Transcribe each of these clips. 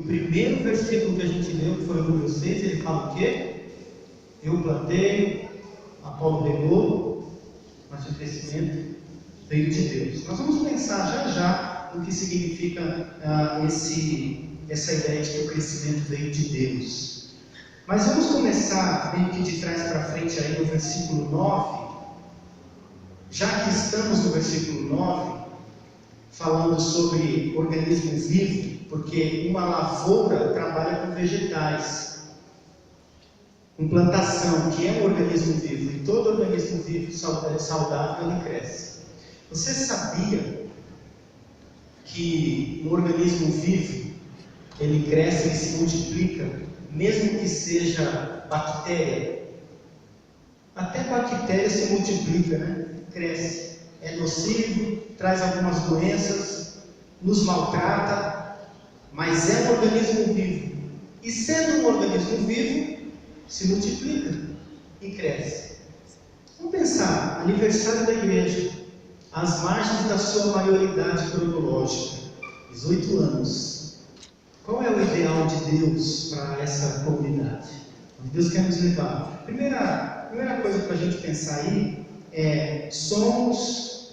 primeiro versículo que a gente leu, que foi o número 6, ele fala o quê? Eu plantei, Apolo regou, mas o crescimento veio de Deus. Nós vamos pensar já já no que significa essa ideia de que o crescimento veio de Deus. Mas vamos começar meio que de trás para frente aí no versículo 9. Já que estamos no versículo 9, falando sobre organismo vivo, porque uma lavoura trabalha com vegetais, com plantação, que é um organismo vivo, e todo organismo vivo saudável ele cresce. Você sabia que um organismo vivo ele cresce e se multiplica, mesmo que seja bactéria? Até bactéria se multiplica, né? Cresce. É nocivo, traz algumas doenças, nos maltrata, mas é um organismo vivo. E sendo um organismo vivo, se multiplica e cresce. Vamos pensar, aniversário da igreja, às margens da sua maioridade cronológica, 18 anos. Qual é o ideal de Deus para essa comunidade? Onde Deus quer nos levar? Primeira coisa para a gente pensar aí é: somos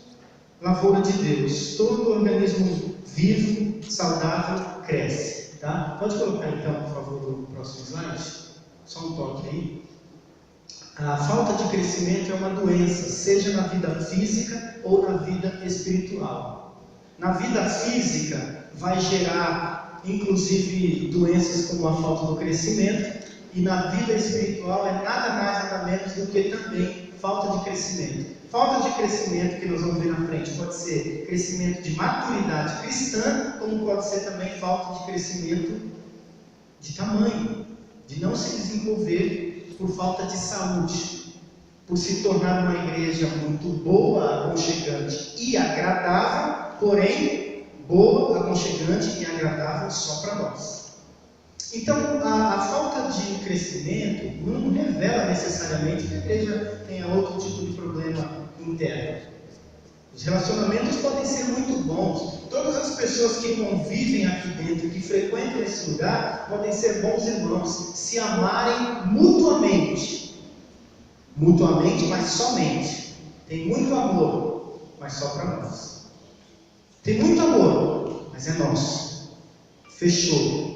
lavoura de Deus. Todo organismo vivo, saudável, cresce. Tá? Pode colocar então, por favor, o próximo slide? Só um toque aí. A falta de crescimento é uma doença, seja na vida física ou na vida espiritual. Na vida física vai gerar, inclusive, doenças como a falta do crescimento, e na vida espiritual é nada mais, nada menos do que também falta de crescimento. Falta de crescimento, que nós vamos ver na frente, pode ser crescimento de maturidade cristã, como pode ser também falta de crescimento de tamanho, de não se desenvolver por falta de saúde, por se tornar uma igreja muito boa, aconchegante e agradável, porém boa, aconchegante e agradável só para nós. Então, a falta de crescimento não revela necessariamente que a igreja tenha outro tipo de problema interno. Os relacionamentos podem ser muito bons. Todas as pessoas que convivem aqui dentro, que frequentam esse lugar, podem ser bons irmãos, se amarem mutuamente. Mutuamente, mas somente. Tem muito amor, mas só para nós. Tem muito amor, mas é nosso. Fechou.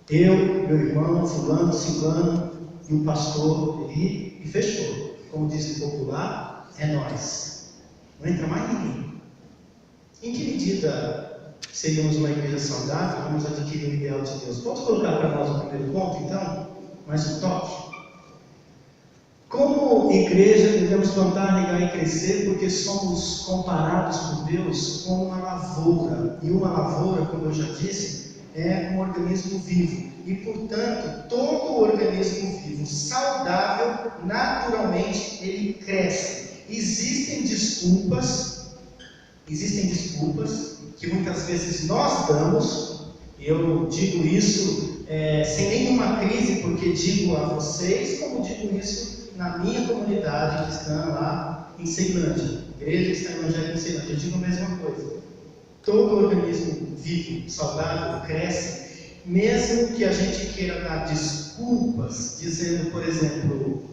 Eu, meu irmão, fulano, ciclano e o pastor ali, e fechou. Como diz o popular, é nós. Não entra mais ninguém. Em que medida seríamos uma igreja saudável? Vamos adquirir o ideal de Deus. Pode colocar para nós o primeiro ponto, então? Mais um toque. Como igreja, devemos plantar, regar e crescer, porque somos comparados por Deus com uma lavoura. E uma lavoura, como eu já disse, é um organismo vivo. E, portanto, todo organismo vivo saudável, naturalmente, ele cresce. Existem desculpas que muitas vezes nós damos. Eu digo isso sem nenhuma crise, porque digo a vocês, como digo isso na minha comunidade cristã lá em Ceilândia, Igreja Cristã Evangélica em Ceilândia. Eu digo a mesma coisa. Todo organismo vivo, saudável, cresce, mesmo que a gente queira dar desculpas, dizendo, por exemplo,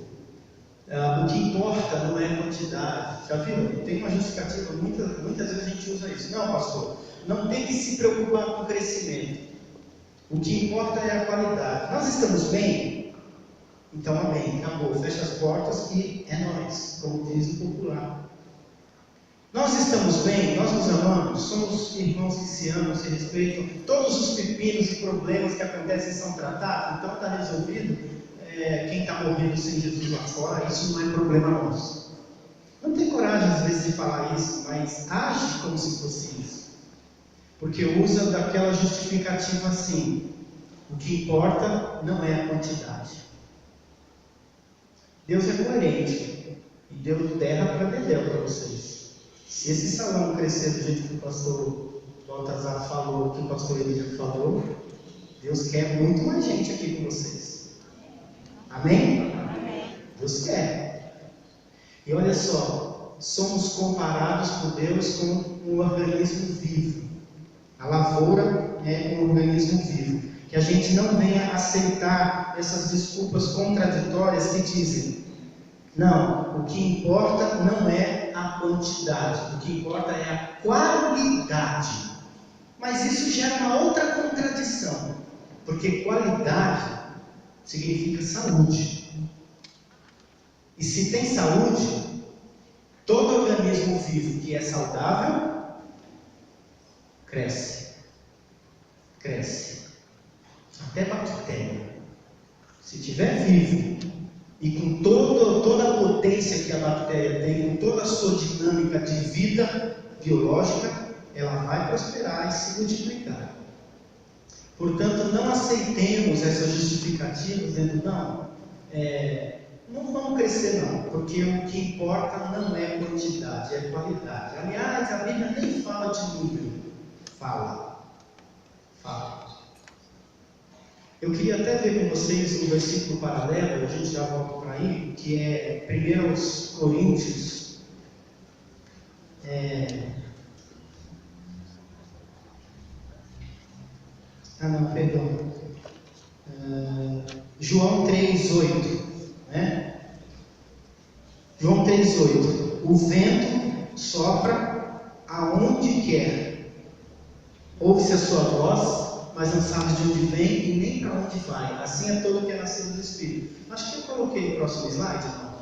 o que importa não é a quantidade. Já viram? Tem uma justificativa, muitas vezes a gente usa isso. Não, pastor, não tem que se preocupar com o crescimento. O que importa é a qualidade. Nós estamos bem? Então, amém, acabou, fecha as portas e é nós, como diz o popular. Nós estamos bem, nós nos amamos, somos irmãos que se amam, se respeitam, todos os pepinos e problemas que acontecem são tratados, então está resolvido. Quem está morrendo sem Jesus lá fora, isso não é problema nosso. Não tem coragem às vezes de falar isso, mas age como se fosse isso, porque usa daquela justificativa assim: o que importa não é a quantidade. Deus é coerente e deu terra para Dedéu para vocês. Se esse salão crescer do jeito que o pastor Baltazar falou, que o pastor Elias falou, Deus quer muito mais gente aqui com vocês. Amém? Amém? Deus quer. E olha só, somos comparados por Deus com um organismo vivo. A lavoura é um organismo vivo, que Que a gente não venha aceitar essas desculpas contraditórias que dizem: não, o que importa não é a quantidade, o que importa é a qualidade. Mas isso gera uma outra contradição, porque qualidade significa saúde. E se tem saúde, todo organismo vivo que é saudável cresce. Cresce. Até bactéria. Se estiver vivo e com toda a potência que a bactéria tem, com toda a sua dinâmica de vida biológica, ela vai prosperar e se multiplicar. Portanto, não aceitemos essa justificativa dizendo: não vamos crescer não, porque o que importa não é quantidade, é qualidade. Aliás, a Bíblia nem fala de número. Fala. Eu queria até ver com vocês um versículo paralelo, a gente já volta para aí, que é 1 Coríntios. Perdão. João 3,8. Né? João 3,8. O vento sopra aonde quer. Ouve-se a sua voz, mas não sabe de onde vem e nem para onde vai. Assim é todo que é nascido do Espírito. Acho que eu coloquei o próximo slide, não?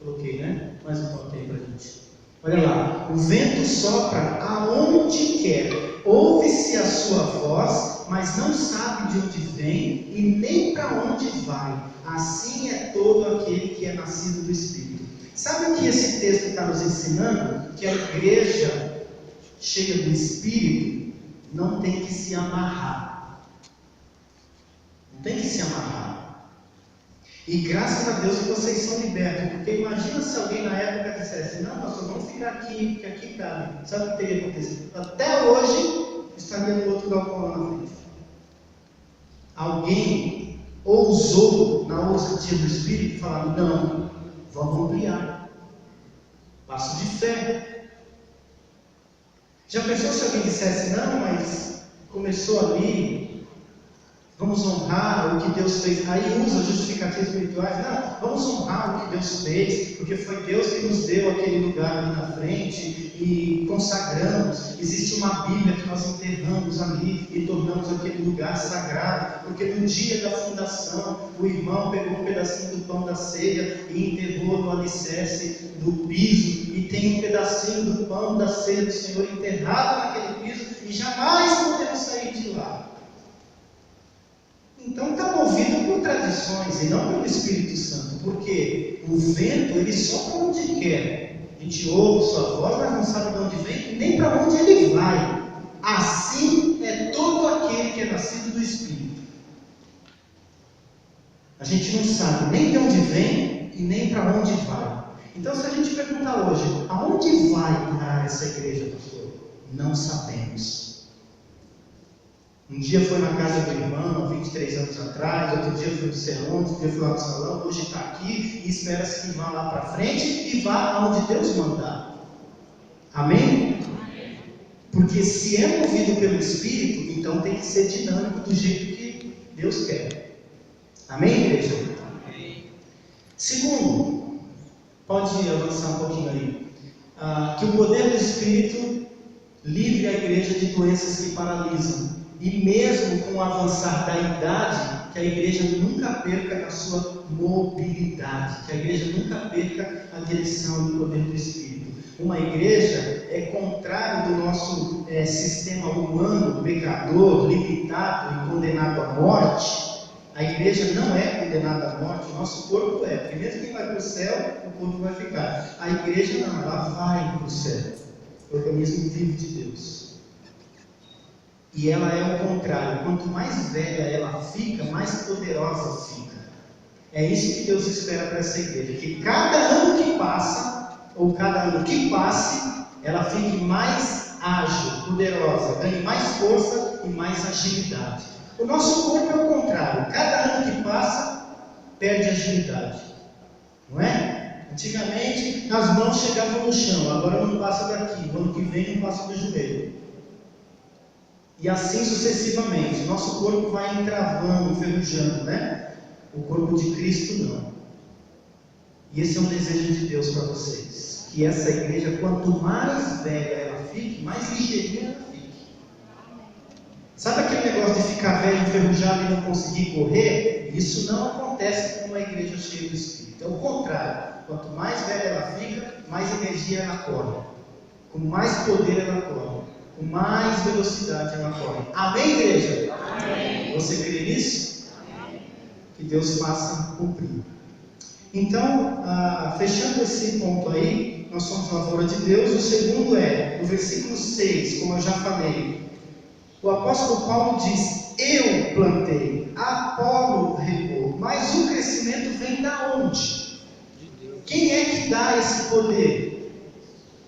Coloquei, né? Mas não coloquei para a gente. Olha lá. O vento sopra aonde quer. Ouve-se a sua voz, mas não sabe de onde vem e nem para onde vai. Assim é todo aquele que é nascido do Espírito. Sabe o que esse texto está nos ensinando? Que a igreja cheia do Espírito não tem que se amarrar. Não tem que se amarrar. E graças a Deus que vocês são libertos. Porque imagina se alguém na época dissesse: não, pastor, vamos ficar aqui, porque aqui cabe. Sabe o que teria acontecido? Até hoje estaria no outro balcão lá na frente. Alguém ousou, na ousadia do Espírito, falar: não, vamos ampliar. Passo de fé. Já pensou se alguém dissesse: não, mas começou ali, vamos honrar o que Deus fez. Aí usa justificativos espirituais: não, vamos honrar o que Deus fez, porque foi Deus que nos deu aquele lugar ali na frente e consagramos. Existe uma Bíblia que nós enterramos ali e tornamos aquele lugar sagrado, porque no dia da fundação o irmão pegou um pedacinho do pão da ceia e enterrou no alicerce do piso, e tem um pedacinho do pão da ceia do Senhor enterrado naquele piso e jamais podemos sair de lá. Então está movido por tradições e não pelo Espírito Santo, porque o vento ele sopra onde quer. A gente ouve sua voz, mas não sabe de onde vem, nem para onde ele vai. Assim é todo aquele que é nascido do Espírito. A gente não sabe nem de onde vem e nem para onde vai. Então, se a gente perguntar hoje: aonde vai parar essa igreja, pastor? Não sabemos. Um dia foi na casa do irmão, 23 anos atrás, outro dia foi no sei onde, outro dia foi lá no salão, hoje está aqui e espera-se que vá lá para frente e vá aonde Deus mandar. Amém? Porque se é movido pelo Espírito, então tem que ser dinâmico do jeito que Deus quer. Amém, igreja? Amém. Segundo, pode avançar um pouquinho aí. Que o poder do Espírito livre a igreja de doenças que paralisam. E mesmo com o avançar da idade, que a igreja nunca perca na sua mobilidade, que a igreja nunca perca a direção do poder do Espírito. Uma igreja é contrário do nosso sistema humano, pecador, limitado e condenado à morte. A igreja não é condenada à morte, o nosso corpo é. Primeiro quem vai para o céu, o corpo vai ficar. A igreja não, ela vai para o céu. O organismo vivo de Deus. E ela é o contrário. Quanto mais velha ela fica, mais poderosa fica. É isso que Deus espera para essa igreja. Que cada ano que passa, ou cada ano que passe, ela fique mais ágil, poderosa, ganhe mais força e mais agilidade. O nosso corpo é o contrário. Cada ano que passa, perde agilidade. Não é? Antigamente, as mãos chegavam no chão. Agora não passa daqui. O ano que vem não passa do joelho. E assim sucessivamente. Nosso corpo vai entravando, enferrujando, né? O corpo de Cristo não. E esse é um desejo de Deus para vocês. Que essa igreja, quanto mais velha ela fique, mais ligeirinha ela fique. Sabe aquele negócio de ficar velho, enferrujado e não conseguir correr? Isso não acontece com uma igreja cheia do Espírito. É o contrário. Quanto mais velha ela fica, mais energia ela corre. Com mais poder ela corre. Com mais velocidade ela corre. Amém, igreja? Amém. Você crê nisso? Amém. Que Deus faça cumprir. Então, fechando esse ponto aí, nós somos lavoura de Deus. O segundo é, no versículo 6, como eu já falei, o apóstolo Paulo diz: eu plantei, Apolo regou, mas o crescimento vem da onde? Quem é que dá esse poder?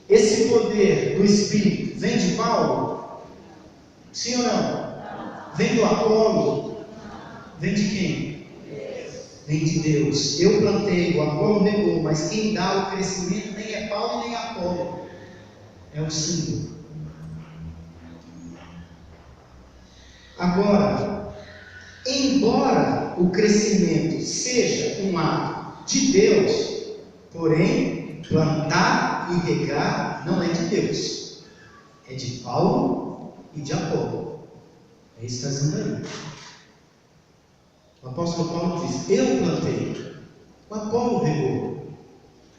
Esse poder do Espírito vem de Paulo? Sim ou não? Vem do Apolo? Vem de quem? Vem de Deus. Eu plantei, o Apolo regou, mas quem dá o crescimento nem é Paulo nem Apolo, é o Senhor. Agora, embora o crescimento seja um ato de Deus, porém, plantar e regar não é de Deus, é de Paulo e de Apolo. É isso que está dizendo aí. O apóstolo Paulo diz: eu plantei, o Apolo regou,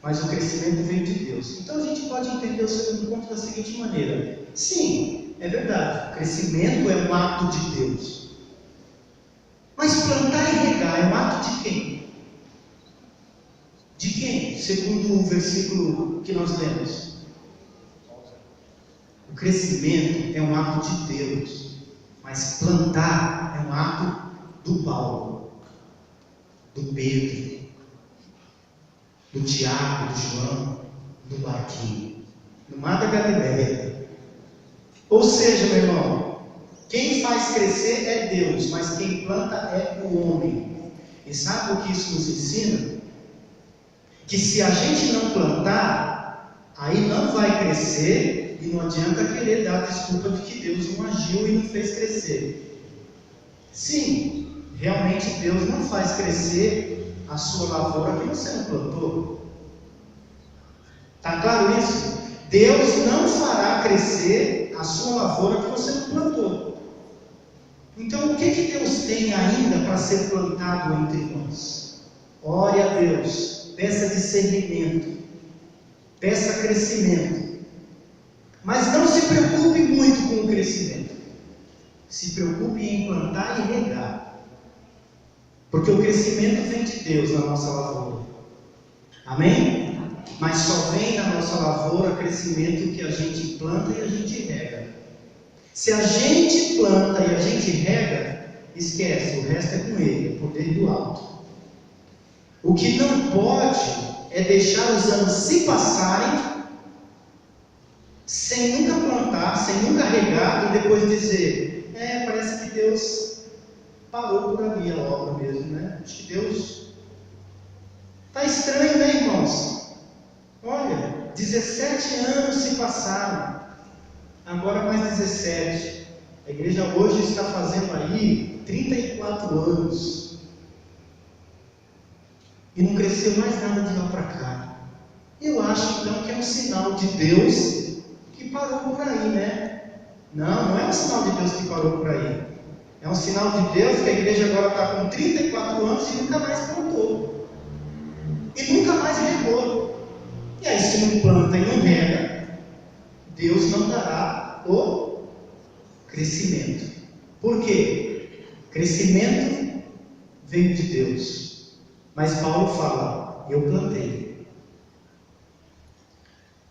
mas o crescimento veio de Deus. Então a gente pode entender o segundo ponto da seguinte maneira: sim, é verdade, o crescimento é um ato de Deus, mas plantar e regar é um ato de quem? De quem? Segundo o versículo que nós lemos, o crescimento é um ato de Deus, mas plantar é um ato do Paulo, do Pedro, do Tiago, do João, do Marquinhos, do Mar da Galileia. Ou seja, meu irmão, quem faz crescer é Deus, mas quem planta é o homem. E sabe o que isso nos ensina? Que se a gente não plantar, aí não vai crescer, e não adianta querer dar desculpa de que Deus não agiu e não fez crescer. Sim, realmente Deus não faz crescer a sua lavoura que você não plantou. Está claro isso? Deus não fará crescer a sua lavoura que você não plantou. Então, o que Deus tem ainda para ser plantado entre nós? Ore a Deus, peça discernimento, peça crescimento. Mas não se preocupe muito com o crescimento. Se preocupe em plantar e regar. Porque o crescimento vem de Deus na nossa lavoura. Amém? Mas só vem na nossa lavoura crescimento que a gente planta e a gente rega. Se a gente planta e a gente rega, esquece, o resto é com ele, é poder do alto. O que não pode é deixar os anos se passarem sem nunca plantar, sem nunca regar e depois dizer: parece que Deus parou por ali a obra mesmo, né? Acho que Deus está estranho, né, irmãos? Olha, 17 anos se passaram, agora mais 17. A igreja hoje está fazendo aí 34 anos e não cresceu mais nada de lá para cá. Eu acho então que é um sinal de Deus que parou por aí, né? Não é um sinal de Deus que parou por aí. É um sinal de Deus que a igreja agora está com 34 anos e nunca mais plantou. E nunca mais regou. E aí, se não planta e não rega, Deus não dará o crescimento. Por quê? Crescimento veio de Deus. Mas Paulo fala: eu plantei.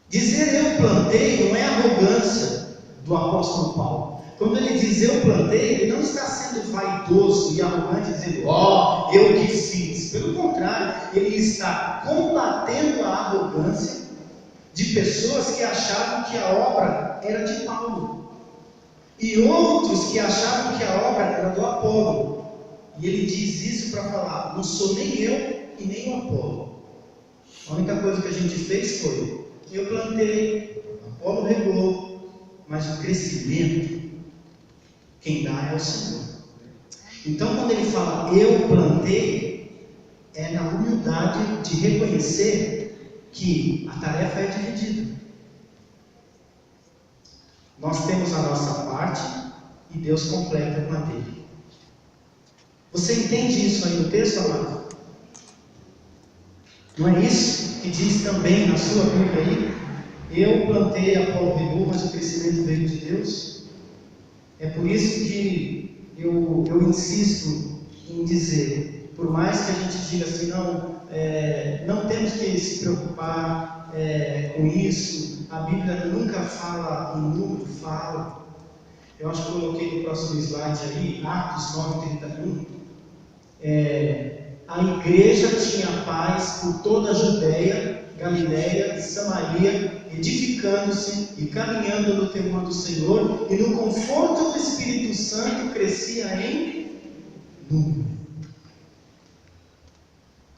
Dizer eu plantei não é arrogância do apóstolo Paulo. Quando ele diz eu plantei, ele não está sendo vaidoso e arrogante, dizendo eu que fiz. Pelo contrário, ele está combatendo a arrogância de pessoas que achavam que a obra era de Paulo e outros que achavam que a obra era do Apolo. E ele diz isso para falar: não sou nem eu e nem o Apolo. A única coisa que a gente fez foi: eu plantei, Apolo regou, mas o crescimento Quem dá é o Senhor. Então, quando ele fala eu plantei, é na humildade de reconhecer que a tarefa é dividida. Nós temos a nossa parte e Deus completa com a dele. Você entende isso aí no texto, amado? Não é isso que diz também na sua Bíblia aí? Eu plantei, Apolo regou, mas o crescimento veio de Deus. É por isso que eu insisto em dizer, por mais que a gente diga assim, não temos que se preocupar com isso, a Bíblia nunca fala em número, fala. Eu acho que coloquei no próximo slide aí, Atos 9:31. A igreja tinha paz por toda a Judéia, Galiléia e Samaria, edificando-se e caminhando no temor do Senhor, e no conforto do Espírito Santo crescia em número.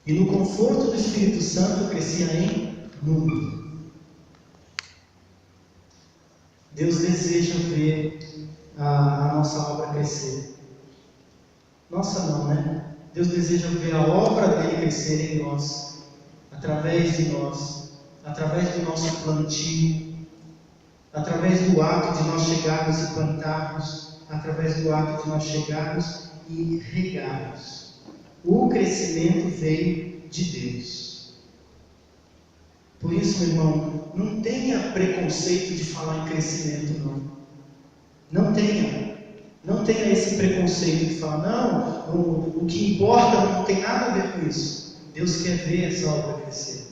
E no conforto do Espírito Santo crescia em número. Deus deseja ver a nossa obra crescer. Nossa não, né? Deus deseja ver a obra dele crescer em nós, através de nós, através do nosso plantio, através do ato de nós chegarmos e plantarmos, através do ato de nós chegarmos e regarmos. O crescimento veio de Deus. Por isso, meu irmão, não tenha preconceito de falar em crescimento, não. Não tenha. Não tenha esse preconceito de falar, o que importa não tem nada a ver com isso. Deus quer ver essa obra crescer.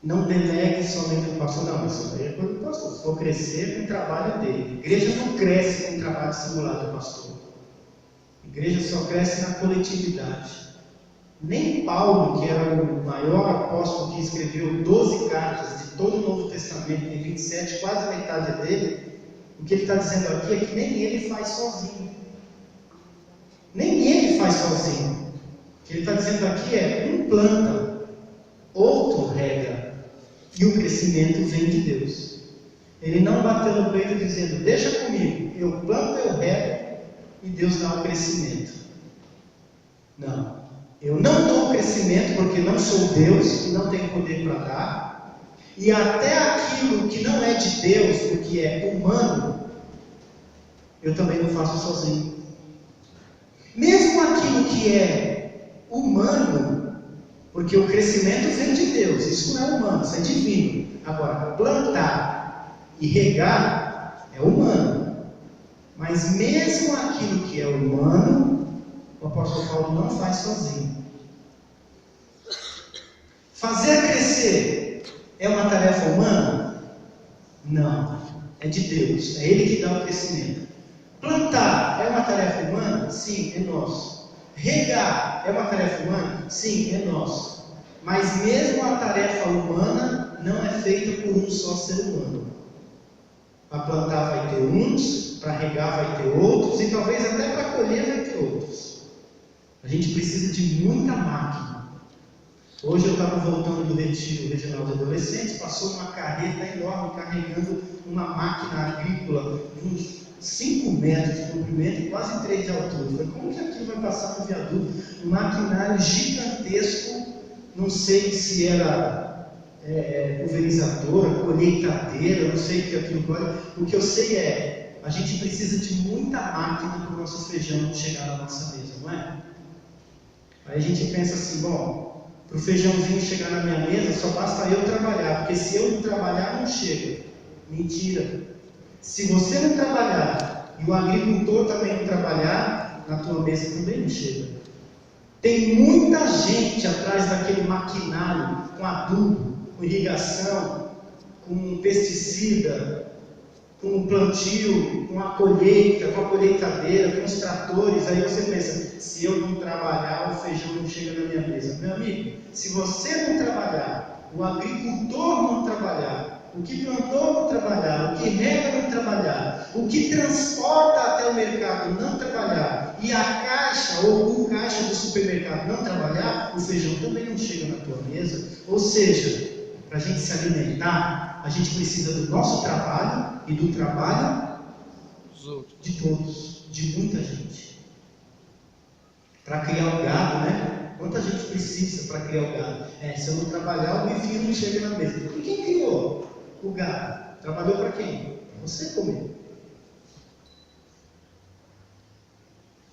Não delegue somente o pastor. Não, isso aí é coisa do pastor. Se for crescer, com o trabalho dele. A igreja não cresce com o trabalho singular do pastor. A igreja só cresce na coletividade. Nem Paulo, que era o maior apóstolo que escreveu 12 cartas de todo o Novo Testamento, em 27, quase metade dele, o que ele está dizendo aqui é que nem ele faz sozinho. Nem ele faz sozinho. O que ele está dizendo aqui é: um planta, outro rega, e o crescimento vem de Deus. Ele não bateu no peito dizendo, deixa comigo, eu planto, eu rego, e Deus dá o crescimento. Não. Eu não dou o crescimento porque não sou Deus e não tenho poder para dar. E até aquilo que não é de Deus, o que é humano, eu também não faço sozinho. Mesmo aquilo que é humano, porque o crescimento vem de Deus, isso não é humano, isso é divino. Agora, plantar e regar é humano. Mas mesmo aquilo que é humano, o apóstolo Paulo não faz sozinho. Fazer crescer é uma tarefa humana? Não, é de Deus, é Ele que dá o crescimento. Plantar é uma tarefa humana? Sim, é nosso. Regar é uma tarefa humana? Sim, é nosso. Mas mesmo a tarefa humana não é feita por um só ser humano. Para plantar vai ter uns, para regar vai ter outros, e talvez até para colher vai ter outros. A gente precisa de muita máquina. Hoje eu estava voltando do retiro regional de adolescentes, passou uma carreta enorme carregando uma máquina agrícola de uns 5 metros de comprimento e quase 3 de altura. Eu falei, como que aquilo vai passar no viaduto? Um maquinário gigantesco, não sei se era pulverizadora, colheitadeira, não sei o que aquilo era. O que eu sei é, a gente precisa de muita máquina para o nosso feijão chegar na nossa mesa, não é? Aí a gente pensa assim, bom, para o feijãozinho chegar na minha mesa, só basta eu trabalhar, porque se eu não trabalhar, não chega. Mentira. Se você não trabalhar e o agricultor também não trabalhar, na tua mesa também não chega. Tem muita gente atrás daquele maquinário, com adubo, com irrigação, com pesticida, com plantio, com a colheita, com a colheitadeira, com os tratores. Aí você pensa, se eu não trabalhar, o feijão não chega na minha mesa. Meu amigo, se você não trabalhar, o agricultor não trabalhar, o que plantou não trabalhar, o que rega não trabalhar, o que transporta até o mercado não trabalhar, e a caixa ou o caixa do supermercado não trabalhar, o feijão também não chega na tua mesa. Ou seja, para a gente se alimentar, a gente precisa do nosso trabalho e do trabalho De todos, de muita gente. Para criar o gado, né? Quanta gente precisa para criar o gado? Se eu não trabalhar, o bifinho não chega na mesa. E quem criou o gado? Trabalhou para quem? Você comeu.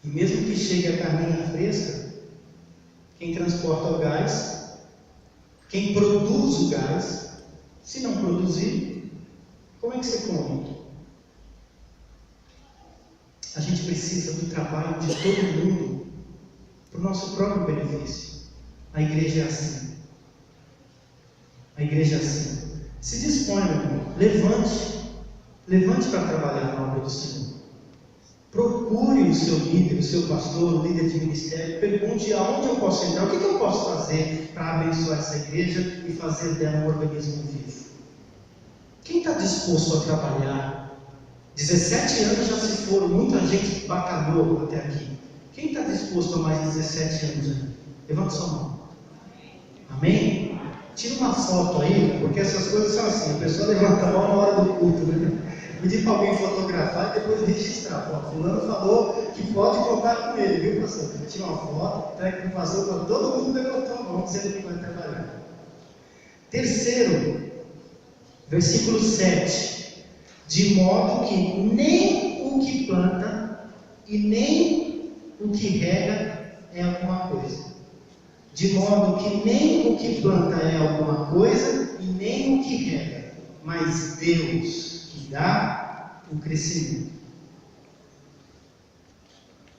E mesmo que chegue a carninha fresca, quem transporta o gás, quem produz o gás, se não produzir, como é que você come? A gente precisa do trabalho de todo mundo para o nosso próprio benefício. A igreja é assim. A igreja é assim. Se dispõe, meu irmão. Levante para trabalhar na obra do Senhor. Procure o seu líder, o seu pastor, o líder de ministério. Pergunte aonde eu posso entrar, o que eu posso fazer para abençoar essa igreja e fazer dela um organismo vivo. Quem está disposto a trabalhar? 17 anos já se foram, muita gente batalhou até aqui. Quem está disposto a mais 17 anos ainda? Levanta sua mão. Amém? Tira uma foto aí, porque essas coisas são assim, a pessoa levanta a mão na hora do culto, né? Pedir para alguém fotografar e depois registrar. Ó, fulano falou que pode contar com ele, viu, pastor? Tira uma foto, entrega para o pastor, para todo mundo levantar a mão, dizendo que vai trabalhar. Terceiro, versículo 7. De modo que nem o que planta e nem o que rega é alguma coisa. De modo que nem o que planta é alguma coisa e nem o que rega, mas Deus que dá o crescimento.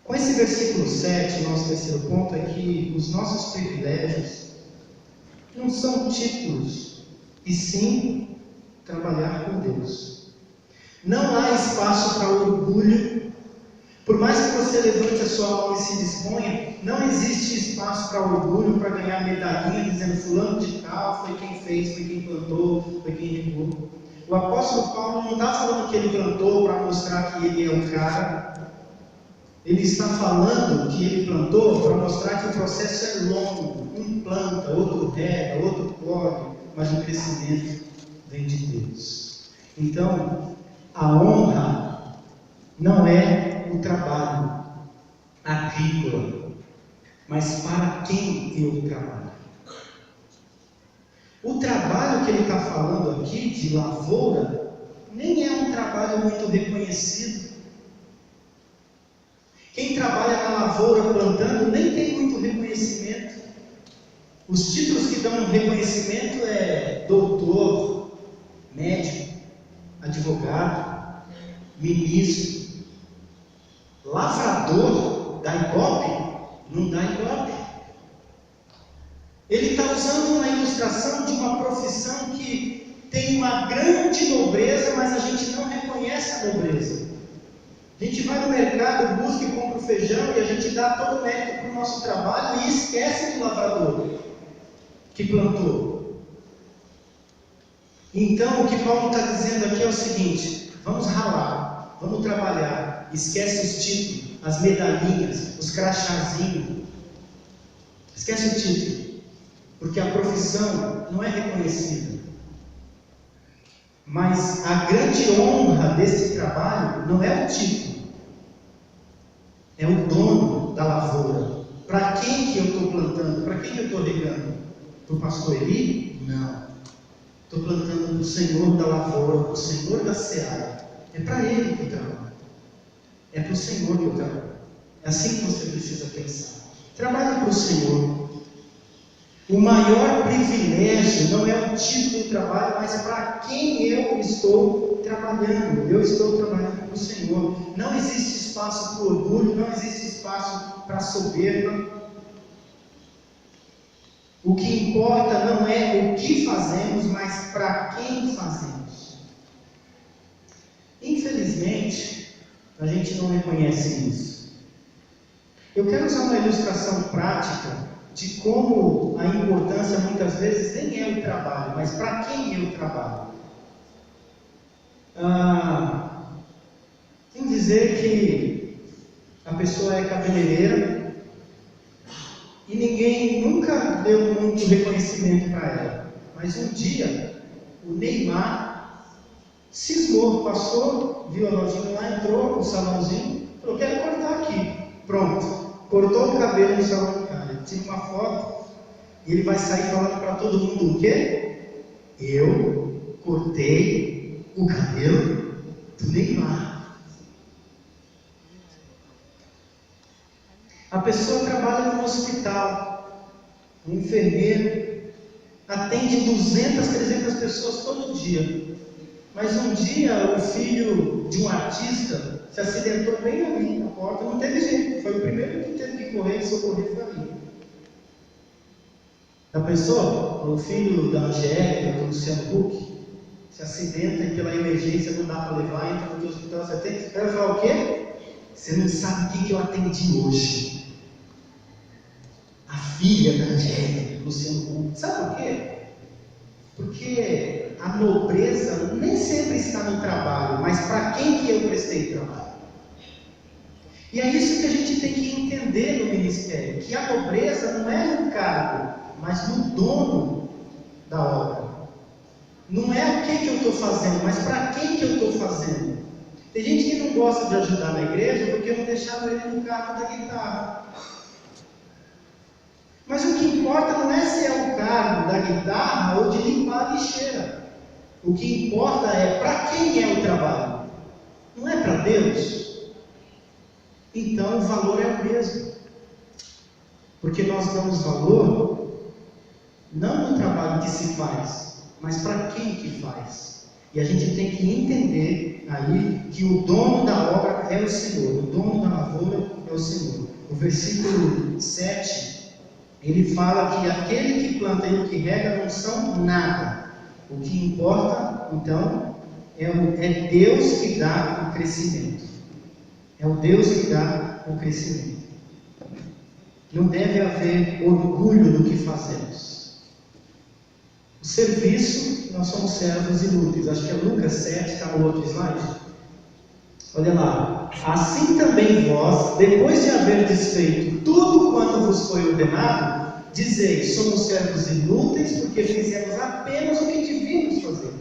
Com esse versículo 7, nosso terceiro ponto é que os nossos privilégios não são títulos, e sim trabalhar com Deus. Não há espaço para orgulho. Por mais que você levante a sua mão e se disponha, não existe espaço para orgulho, para ganhar medalhinha dizendo fulano de tal foi quem fez, foi quem plantou, foi quem regou. O apóstolo Paulo não está falando que ele plantou para mostrar que ele é o cara. Ele está falando que ele plantou para mostrar que o processo é longo. Um planta, outro rega, outro colhe, mas o crescimento vem de Deus. Então, a honra não é o trabalho agrícola, mas para quem eu trabalho. O trabalho que ele está falando aqui, de lavoura, nem é um trabalho muito reconhecido. Quem trabalha na lavoura plantando nem tem muito reconhecimento. Os títulos que dão reconhecimento é doutor, médico, advogado, ministro. Lavrador dá ibope? Não dá ibope. Ele está usando uma ilustração de uma profissão que tem uma grande nobreza, mas a gente não reconhece a nobreza. A gente vai no mercado, busca e compra o feijão e a gente dá todo o mérito para o nosso trabalho e esquece do lavrador que plantou. Então, o que Paulo está dizendo aqui é o seguinte: vamos ralar, vamos trabalhar, esquece os títulos, as medalhinhas, os crachazinhos, esquece o título, porque a profissão não é reconhecida. Mas a grande honra desse trabalho não é o título, é o dono da lavoura. Para quem que eu estou plantando? Para quem eu estou regando? Para o pastor Eli? Não. Estou plantando para o Senhor da lavoura, para o Senhor da seara. É para Ele que eu trabalho. É para o Senhor que eu trabalho. É assim que você precisa pensar. Trabalhe para o Senhor. O maior privilégio não é o título do trabalho, mas para quem eu estou trabalhando. Eu estou trabalhando para o Senhor. Não existe espaço para orgulho, não existe espaço para soberba. O que importa não é o que fazemos, mas para quem fazemos. Infelizmente, a gente não reconhece isso. Eu quero usar uma ilustração prática de como a importância muitas vezes nem é o trabalho, mas para quem eu trabalho. Vamos dizer que a pessoa é cabeleireira e ninguém nunca deu muito reconhecimento para ela, mas um dia o Neymar Cismou, passou, viu a lojinha lá, entrou no salãozinho, falou, quero cortar aqui. Pronto, cortou o cabelo no salão do cara. Ele tira uma foto e ele vai sair falando para todo mundo o quê? Eu cortei o cabelo do Neymar. A pessoa trabalha no hospital, um enfermeiro, atende 200, 300 pessoas todo dia. Mas um dia o filho de um artista se acidentou bem ali na porta, não teve jeito, foi o primeiro que teve que correr e socorrer, foi ali. A pessoa, o filho da Angélica, do Luciano Huck, se acidenta e pela emergência não dá para levar, entra no hospital, você tem que falar o quê? Você não sabe o que eu atendi hoje. A filha da Angélica, do Luciano Huck. Sabe por quê? Porque a nobreza nem sempre está no trabalho, mas para quem que eu prestei trabalho? E é isso que a gente tem que entender no ministério, que a nobreza não é no cargo, mas no dono da obra. Não é o que eu estou fazendo, mas para quem que eu estou fazendo. Tem gente que não gosta de ajudar na igreja porque não deixaram ele no carro da guitarra. Mas o que importa não é se é o cargo da guitarra ou de limpar a lixeira. O que importa é para quem é o trabalho. Não é para Deus? Então o valor é o mesmo. Porque nós damos valor não no trabalho que se faz, mas para quem que faz. E a gente tem que entender aí que o dono da obra é o Senhor, o dono da lavoura é o Senhor. O versículo 7, ele fala que aquele que planta e o que rega não são nada. O que importa, então, é Deus que dá o crescimento. É o Deus que dá o crescimento. Não deve haver orgulho do que fazemos. O serviço, nós somos servos inúteis. Acho que é Lucas 7, está no outro slide. Olha lá. Assim também vós, depois de haver desfeito tudo quanto vos foi ordenado, dizeis, somos servos inúteis, porque fizemos apenas o que devíamos fazer.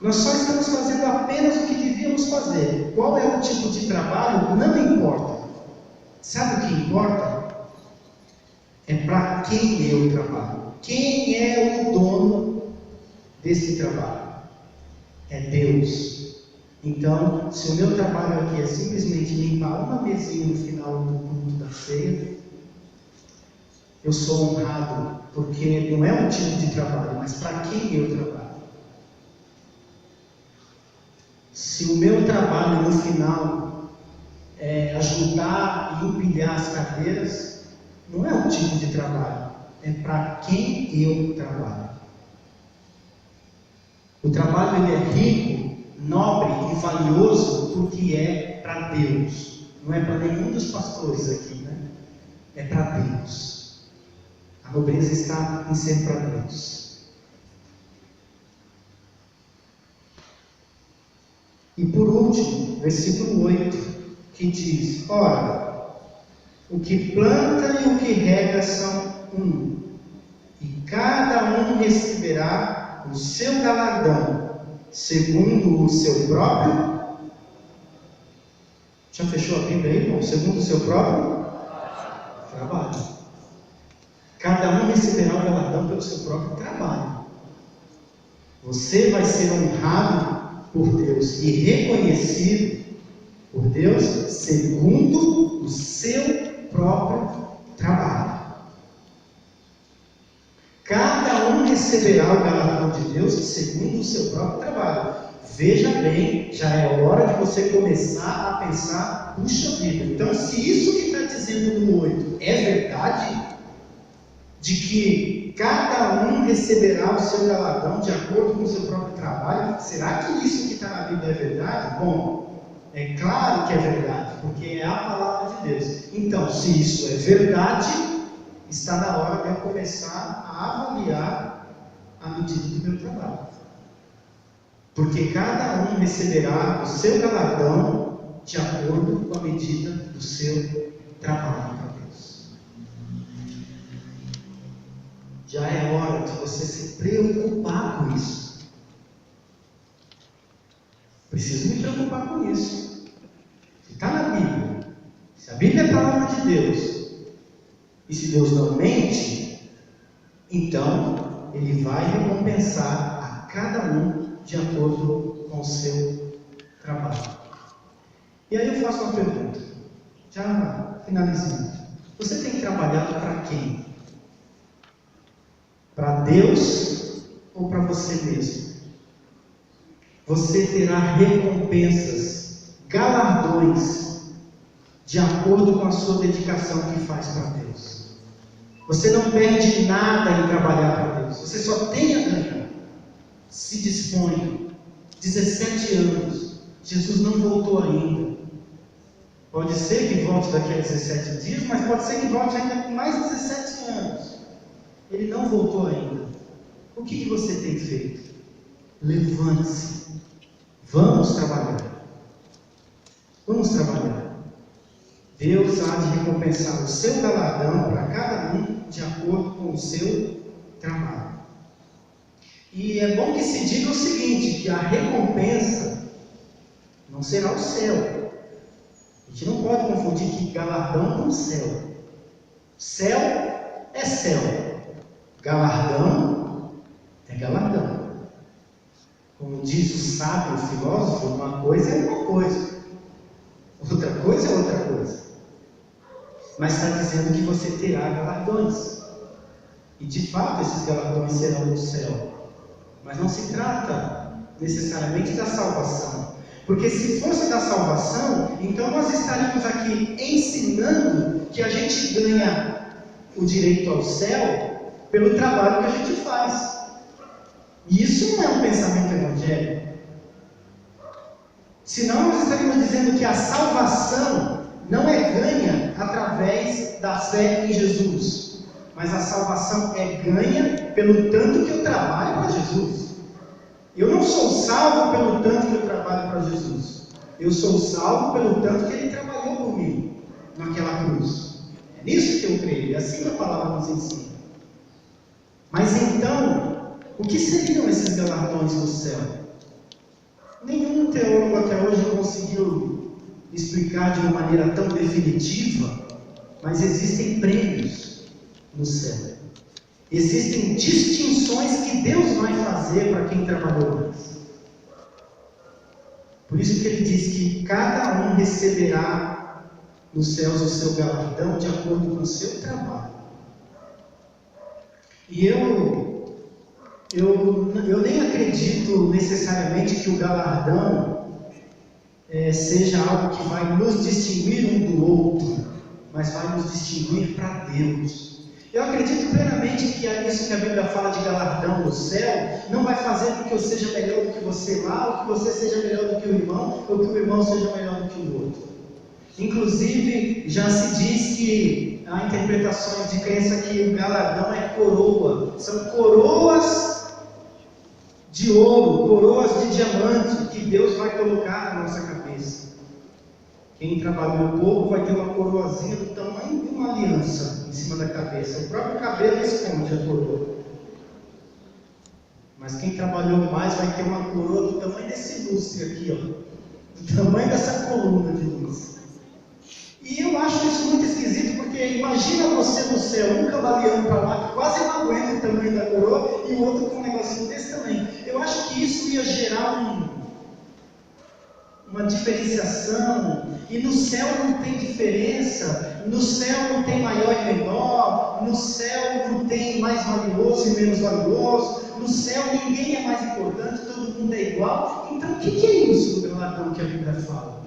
Nós só estamos fazendo apenas o que devíamos fazer. Qual é o tipo de trabalho? Não importa. Sabe o que importa? É para quem eu trabalho. Quem é o dono desse trabalho? É Deus. Então, se o meu trabalho aqui é simplesmente limpar uma mesinha no final do culto da ceia, eu sou honrado, porque não é um tipo de trabalho, mas para quem eu trabalho. Se o meu trabalho no final é ajudar e empilhar as cadeiras, não é um tipo de trabalho, é para quem eu trabalho. O trabalho ele é rico, nobre e valioso porque é para Deus. Não é para nenhum dos pastores aqui, né? É para Deus. A nobreza está em ser para Deus. E por último, versículo 8, que diz: ora, o que planta e o que rega são um, e cada um receberá o seu galardão, segundo o seu próprio. Já fechou a Bíblia aí, irmão? Segundo o seu próprio trabalho. Cada um receberá o galardão pelo seu próprio trabalho. Você vai ser honrado por Deus e reconhecido por Deus segundo o seu próprio trabalho. Cada um receberá o galardão de Deus segundo o seu próprio trabalho. Veja bem, já é hora de você começar a pensar, puxa vida, então se isso que está dizendo no 8 é verdade, de que cada um receberá o seu galardão de acordo com o seu próprio trabalho, será que isso que está na Bíblia é verdade? Bom, é claro que é verdade, porque é a palavra de Deus. Então, se isso é verdade, está na hora de eu começar a avaliar a medida do meu trabalho. Porque cada um receberá o seu galardão de acordo com a medida do seu trabalho para Deus. Já é hora de você se preocupar com isso. preciso me preocupar com isso. Se está na Bíblia, se a Bíblia é a palavra de Deus, e se Deus não mente, então Ele vai recompensar a cada um de acordo com o seu trabalho. E aí eu faço uma pergunta, já finalizando. Você tem trabalhado para quem? Para Deus ou para você mesmo? Você terá recompensas, galardões, de acordo com a sua dedicação que faz para Deus. Você não perde nada em trabalhar para Deus. Você só tem a ganhar. Se dispõe. 17 anos. Jesus não voltou ainda. Pode ser que volte daqui a 17 dias, mas pode ser que volte ainda com mais 17 anos. Ele não voltou ainda. O que você tem feito? Levante-se. Vamos trabalhar. Vamos trabalhar. Deus há de recompensar o seu galardão para cada um de acordo com o seu trabalho. E é bom que se diga o seguinte, que a recompensa não será o céu. A gente não pode confundir que galardão com céu. Céu é céu. Galardão é galardão. Como diz o sábio filósofo, uma coisa é uma coisa, outra coisa é outra coisa. Mas está dizendo que você terá galardões. E de fato esses galardões serão no céu. Mas não se trata necessariamente da salvação. Porque se fosse da salvação, então nós estaríamos aqui ensinando que a gente ganha o direito ao céu pelo trabalho que a gente faz. E isso não é um pensamento evangélico. Senão nós estaríamos dizendo que a salvação não é ganha através da fé em Jesus, mas a salvação é ganha pelo tanto que eu trabalho para Jesus. Eu não sou salvo pelo tanto que eu trabalho para Jesus. Eu sou salvo pelo tanto que Ele trabalhou por mim naquela cruz. É nisso que eu creio, é assim que a palavra nos ensina. Mas então, o que seriam esses galardões do céu? Nenhum teólogo até hoje conseguiu explicar de uma maneira tão definitiva, mas existem prêmios no céu. Existem distinções que Deus vai fazer para quem trabalhou mais. Por isso que Ele diz que cada um receberá nos céus o seu galardão de acordo com o seu trabalho. E eu nem acredito necessariamente que o galardão seja algo que vai nos distinguir um do outro, mas vai nos distinguir para Deus. Eu acredito plenamente que isso que a Bíblia fala de galardão no céu não vai fazer com que eu seja melhor do que você lá, ou que você seja melhor do que o irmão, ou que o irmão seja melhor do que o outro. Inclusive, já se diz que há interpretações de crença que o galardão é coroa. São coroas de ouro, coroas de diamante que Deus vai colocar na nossa cabeça. Quem trabalhou pouco vai ter uma coroazinha do tamanho de uma aliança em cima da cabeça. O próprio cabelo esconde a coroa. Mas quem trabalhou mais vai ter uma coroa do tamanho desse lustre aqui, ó, do tamanho dessa coluna de luz. E eu acho isso muito esquisito, porque imagina você no céu, um cavaleando para lá, que quase não aguenta o tamanho da coroa, e o outro com um negocinho desse tamanho. Eu acho que isso ia gerar uma diferenciação, e no céu não tem diferença, no céu não tem maior e menor, no céu não tem mais valioso e menos valioso, no céu ninguém é mais importante, todo mundo é igual. Então o que é isso do galardão que a Bíblia fala?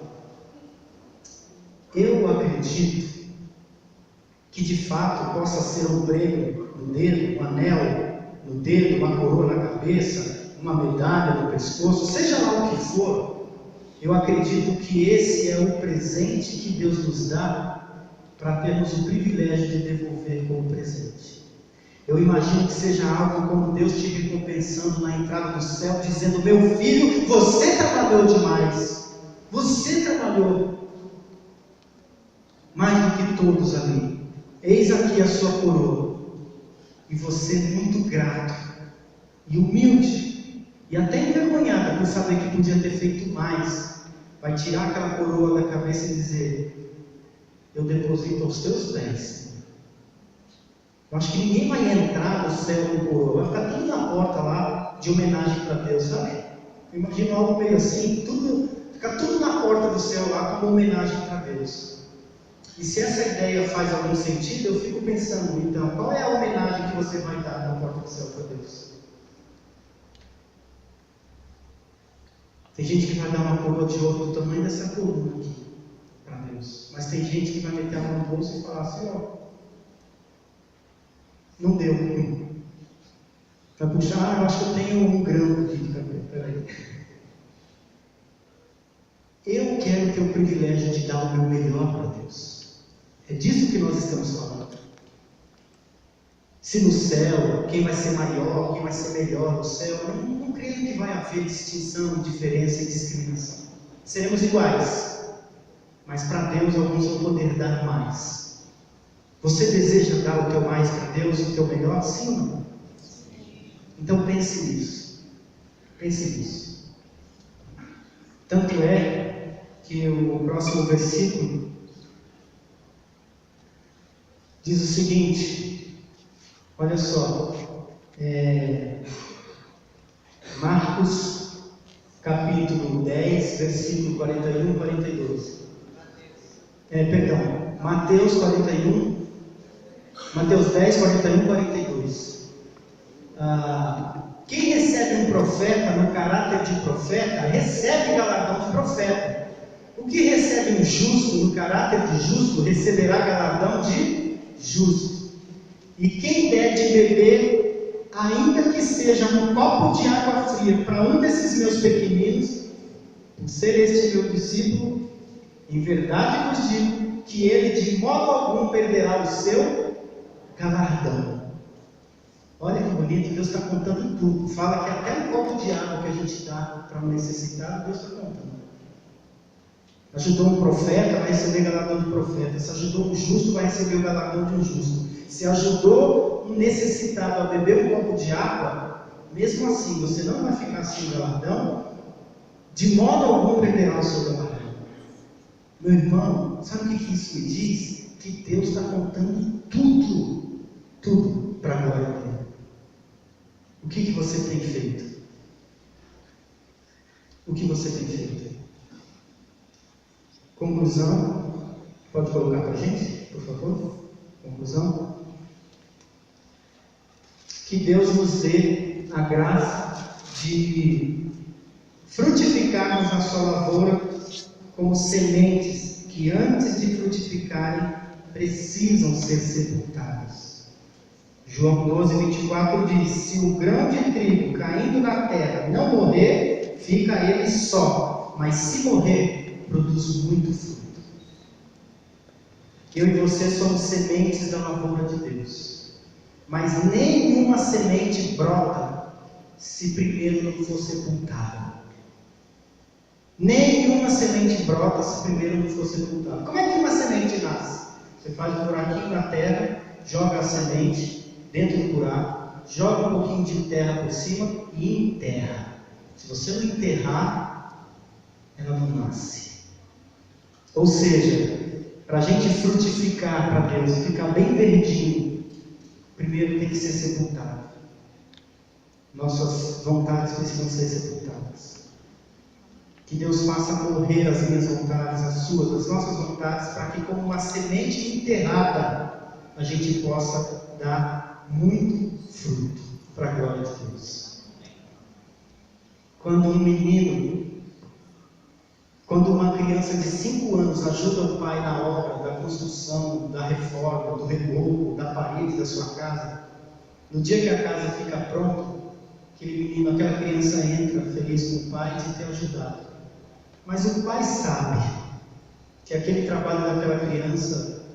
Eu acredito que de fato possa ser um prêmio no dedo, um anel no dedo, uma coroa na cabeça, uma medalha no pescoço, seja lá o que for. Eu acredito que esse é o presente que Deus nos dá para termos o privilégio de devolver como presente. Eu imagino que seja algo como Deus te recompensando na entrada do céu, dizendo: meu filho, você trabalhou demais, você trabalhou mais do que todos ali, eis aqui a sua coroa, e você muito grato, e humilde, e até envergonhada por saber que podia ter feito mais, vai tirar aquela coroa da cabeça e dizer: eu deposito aos teus pés. Eu acho que ninguém vai entrar no céu com coroa, vai ficar tudo na porta lá de homenagem para Deus, sabe? Eu imagino algo meio assim, ficar tudo na porta do céu lá como homenagem para Deus. E se essa ideia faz algum sentido, eu fico pensando, então, qual é a homenagem que você vai dar na porta do céu para Deus? Tem gente que vai dar uma coroa de ouro do tamanho dessa coluna aqui para Deus, mas tem gente que vai meter a mão no bolso e falar assim: ó, não deu. Vai puxar: eu acho que eu tenho um grão aqui de cabelo. Peraí. Eu quero ter o privilégio de dar o meu melhor para Deus. É disso que nós estamos falando. Se no céu, quem vai ser maior, quem vai ser melhor no céu, eu não creio que vai haver distinção, diferença e discriminação. Seremos iguais, mas para Deus alguns vão poder dar mais. Você deseja dar o teu mais para Deus, o teu melhor? Sim ou não? Então pense nisso. Pense nisso. Tanto é que o próximo versículo diz o seguinte, olha só, Marcos capítulo 10, versículo 41 e 42. Mateus 10, 41 e 42. Quem recebe um profeta no caráter de profeta, recebe galardão de profeta. O que recebe um justo no caráter de justo, receberá galardão de justo. E quem der de beber, ainda que seja um copo de água fria, para um desses meus pequeninos, por ser este meu discípulo, em verdade vos digo que ele de modo algum perderá o seu galardão. Olha que bonito, Deus está contando tudo. Fala que até um copo de água que a gente dá para um necessitado, Deus está contando. Ajudou um profeta, vai receber galardão de profeta. Se ajudou um justo, vai receber o galardão de um justo. Se ajudou um necessitado a beber um copo de água, mesmo assim, você não vai ficar sem galardão, de modo algum perderá o seu galardão. Meu irmão, sabe o que isso me diz? Que Deus está contando tudo para a glória dele. O que você tem feito? O que você tem feito? Conclusão, pode colocar para a gente, por favor? Conclusão. Que Deus nos dê a graça de frutificarmos na sua lavoura como sementes que antes de frutificarem precisam ser sepultadas. João 12, 24 diz: se o grão de trigo caindo na terra não morrer, fica ele só, mas se morrer, produz muito fruto. Eu e você somos sementes da lavoura de Deus, mas nenhuma semente brota se primeiro não for sepultada. Nenhuma semente brota se primeiro não for sepultada. Como é que uma semente nasce? Você faz um buraquinho na terra, joga a semente dentro do buraco, joga um pouquinho de terra por cima e enterra. Se você não enterrar, ela não nasce. Ou seja, para a gente frutificar para Deus e ficar bem verdinho, primeiro tem que ser sepultado. Nossas vontades precisam ser sepultadas. Que Deus faça morrer as minhas vontades, as suas, as nossas vontades, para que, como uma semente enterrada, a gente possa dar muito fruto para a glória de Deus. Quando uma criança de 5 anos ajuda o pai na obra da construção, da reforma, do reboco, da parede da sua casa, no dia que a casa fica pronta, aquela criança entra feliz com o pai de ter ajudado. Mas o pai sabe que aquele trabalho daquela criança